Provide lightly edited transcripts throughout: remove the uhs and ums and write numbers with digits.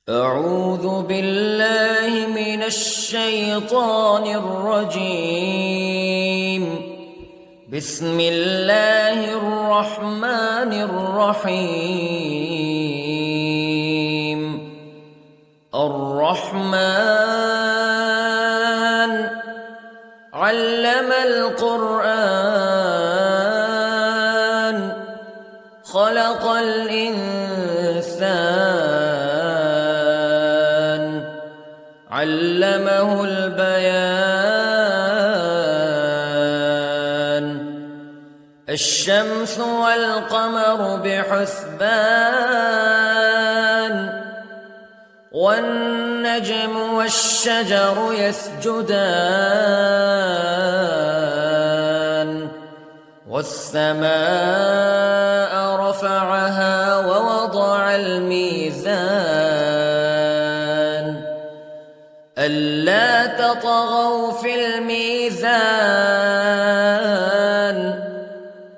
أعوذ بالله من الشيطان الرجيم. بسم الله الرحمن الرحيم. الرحمن علم القرآن خلق الإنسان علمه البيان. الشمس والقمر بحسبان والنجم والشجر يسجدان والسماء رفعها ووضع الميزان ألا تطغوا في الميزان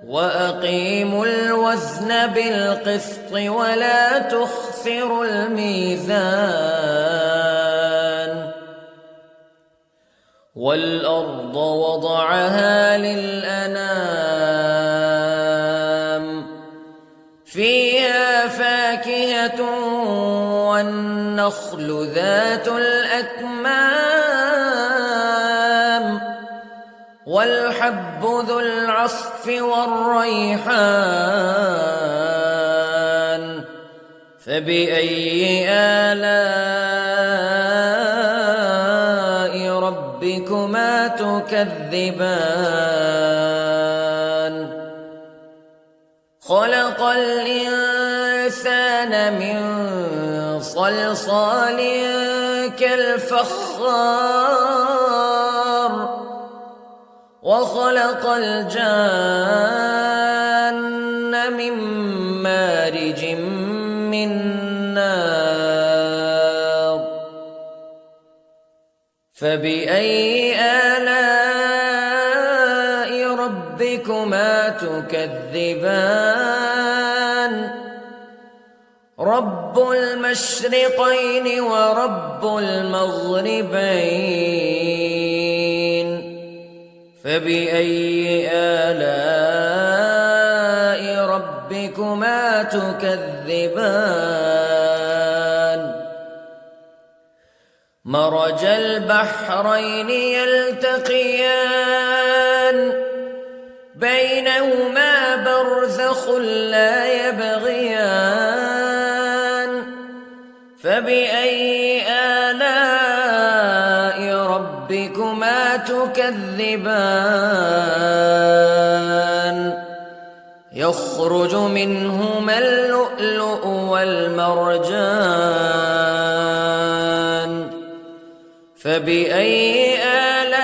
وأقيموا الوزن بالقسط ولا تخسروا الميزان. والأرض وضعها للأنام فيها فاكهة والنخل ذات الأكمام والحب ذو العصف والريحان فبأي آلاء ربكما تكذبان. خلق الإنسان من صلصال كالفخار وخلق الجان من مارج من نار فبأي آلاء ربكما تكذبان. رب المشرقين ورب المغربين فبأي آلاء ربكما تكذبان. مرج البحرين يلتقيان بينهما برزخ لا يبغيان فبأي آلاء ربكما تكذبان. يخرج منهما اللؤلؤ والمرجان فبأي آلاء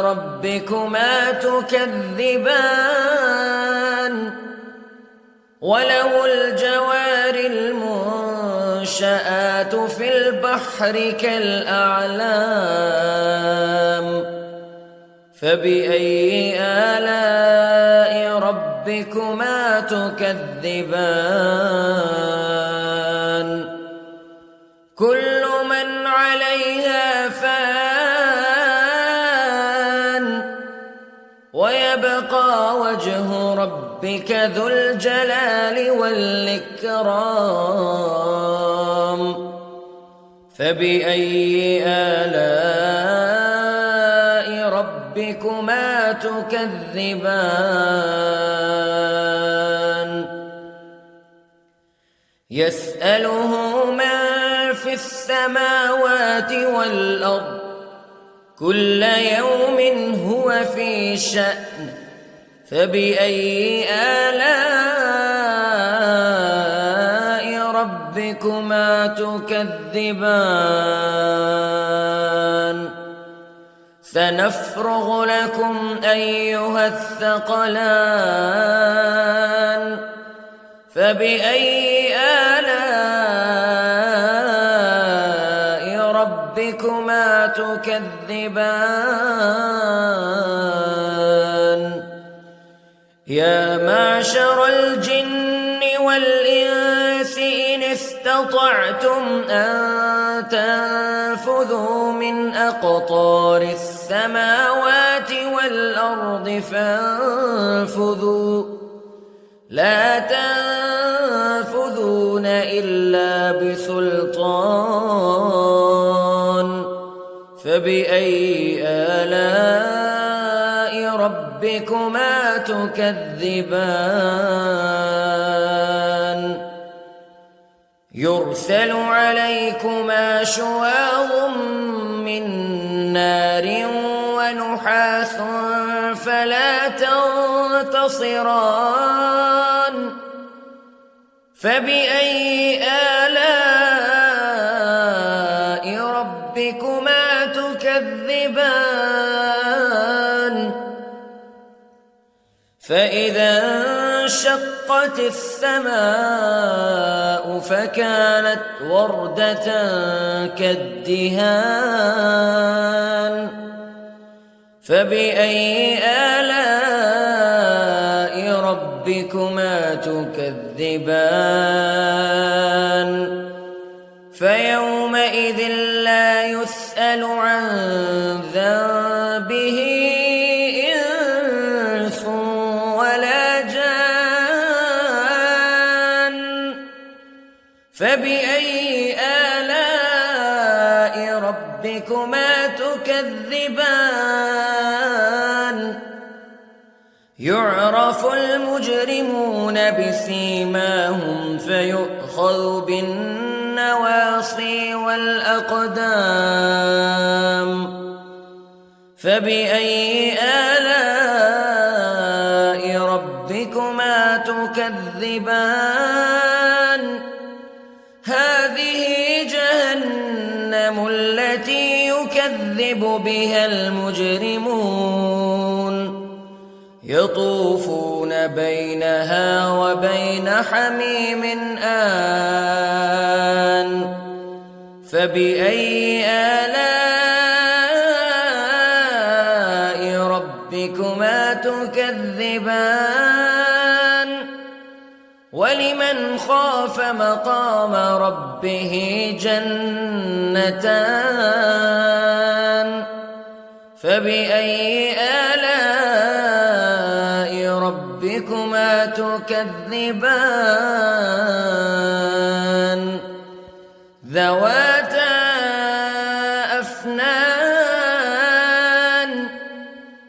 ربكما تكذبان. وله الجوار المنشآت في البحر كالأعلام فبأي آلاء ربكما تكذبان. كل من عليها فان ويبقى وجه ربك ذو الجلال والإكرام فبأي آلاء ربكما تكذبان. يسأله من في السماوات والأرض كل يوم هو في شأن فبأي آلاء ربكما تكذبان. سنفرغ لكم أيها الثقلان فبأي آلاء ربكما تكذبان. يا معشر الجن والإنس استطعتم أن تنفذوا من أقطار السماوات والأرض فانفذوا لا تنفذون إلا بسلطان فبأي آلاء ربكما تكذبان يرسل عليكما شواظ من نار ونحاس فلا تنتصران فبأي آلاء ربكما تكذبان فإذا انشقت السماء فكانت وردة كالدهان فبأي آلاء ربكما تكذبان فيومئذ لا يسأل عن ذنبه إنس ولا جان فبأي آلاء ربكما تكذبان يعرف المجرمون بسيماهم فيؤخذ بالنواصي والأقدام فبأي آلاء ربكما تكذبان هذه جهنم التي يكذب بها المجرمون يطوفون بينها وبين حميم آن فبأي آلاء ربكما تكذبان ولمن خاف مقام ربه جنتان فبأي آلاء ربكما تكذبان ذواتا أفنان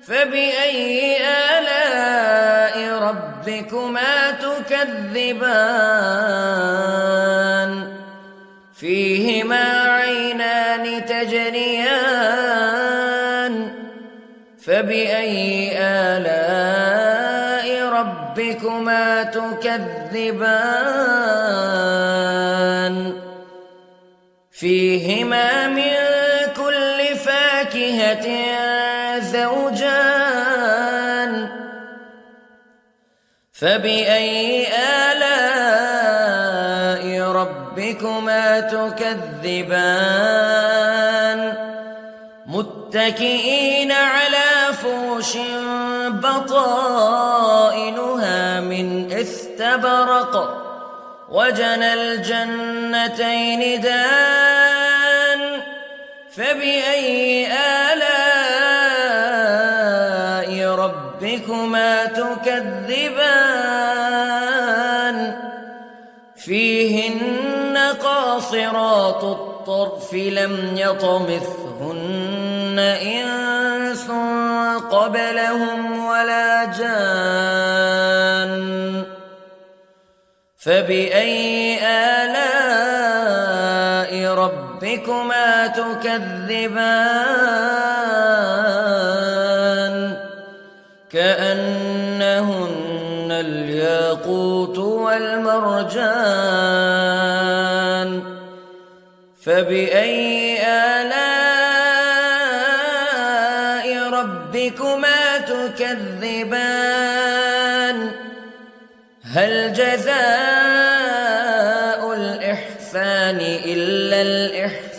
فبأي آلاء ربكما تكذبان فيهما عينان تجريان فبأي آلاء ربكما تكذبان فيهما من كل فاكهة زوجان فبأي آلاء ربكما تكذبان متكئين على فرش بطائنها من استبرق وجنى الجنتين دان فبأي آلاء ربكما تكذبان فيهن قاصرات الطرف لم يطمثهن إنس قبلهم ولا جان فبأي آلاء ربكما تكذبان كأنهن الياقوت والمرجان فبأي آلاء ربكما تكذبان هل جزاء الإحسان إلا الإحسان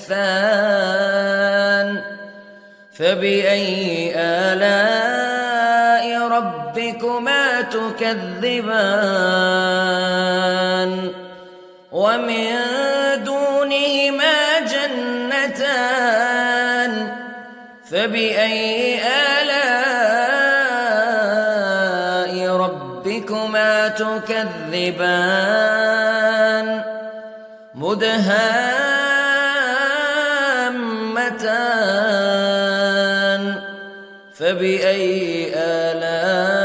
فبأي آلاء ربكما تكذبان ومن دونهما جنتان فبأي آلاء ربكما تكذبان مدهامتان فبأي آلاء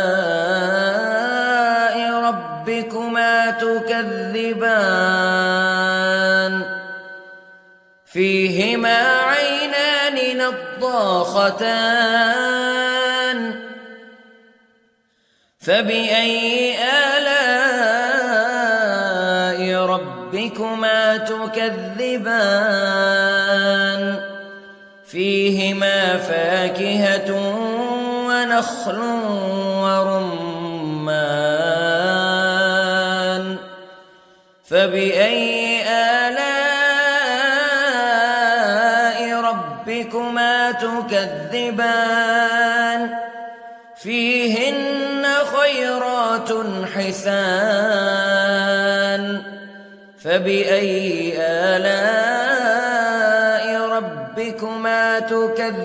ربكما تكذبان فيهما عينان نضاختان فبأي آلاء ربكما تكذبان فيهما فاكهة ونخل ورمان فبأي آلاء ربكما تكذبان فيهن خيرات حسان فبأي آلاء ربكما تكذبان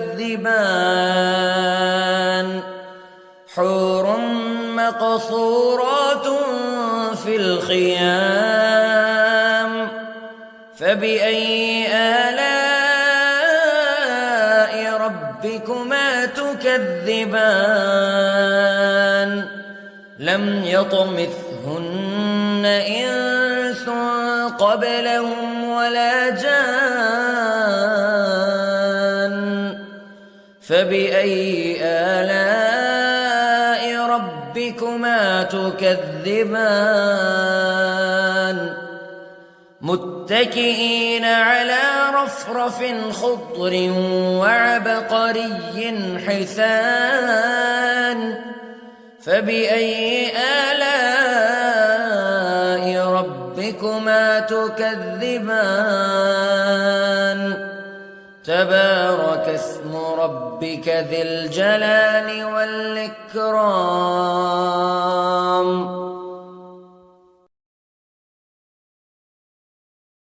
حور مقصورات في الخيام فبأي آلاء ربكما تكذبان لم يطمثهن إنس قبلهم ولا جان فبأي آلاء ربكما تكذبان متكئين على رفرف خضر وعبقري حسان فبأي آلاء ربكما تكذبان تبارك اسم ربك ذي الجلال والإكرام